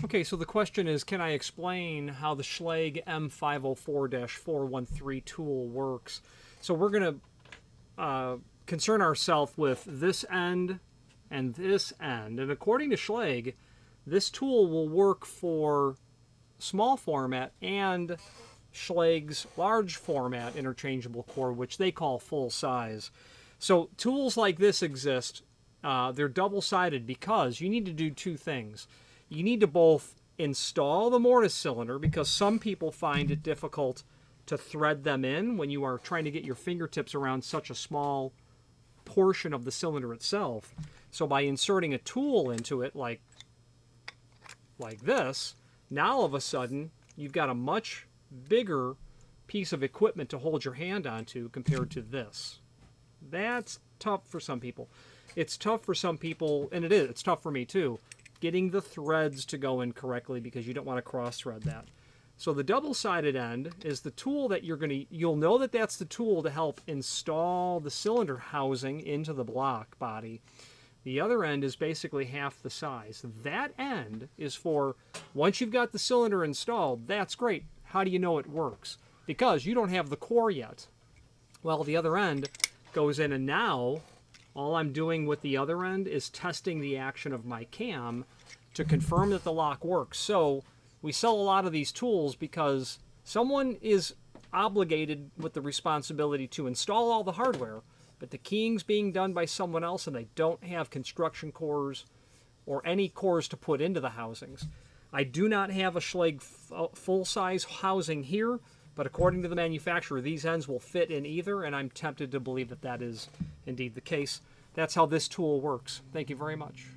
Okay, so the question is, can I explain how the Schlage M504-413 tool works? So we're going to concern ourselves with this end and this end. And according to Schlage, this tool will work for small format and Schlage's large format interchangeable cord, which they call full size. So tools like this exist. They're double-sided because you need to do two things. You need to both install the mortise cylinder, because some people find it difficult to thread them in when you are trying to get your fingertips around such a small portion of the cylinder itself. So by inserting a tool into it like this, now all of a sudden you've got a much bigger piece of equipment to hold your hand onto compared to this. That's tough for some people. It's tough for some people, and it's tough for me too, getting the threads to go in correctly because you don't want to cross-thread that. So the double-sided end is the tool that you'll know that that's the tool to help install the cylinder housing into the block body. The other end is basically half the size. That end is for, once you've got the cylinder installed, that's great. How do you know it works? Because you don't have the core yet. Well, the other end goes in, and now all I'm doing with the other end is testing the action of my cam to confirm that the lock works. So we sell a lot of these tools because someone is obligated with the responsibility to install all the hardware, but the keying's being done by someone else and they don't have construction cores or any cores to put into the housings. I do not have a Schlage full-size housing here, but according to the manufacturer, these ends will fit in either, and I'm tempted to believe that that is indeed the case. That's how this tool works. Thank you very much.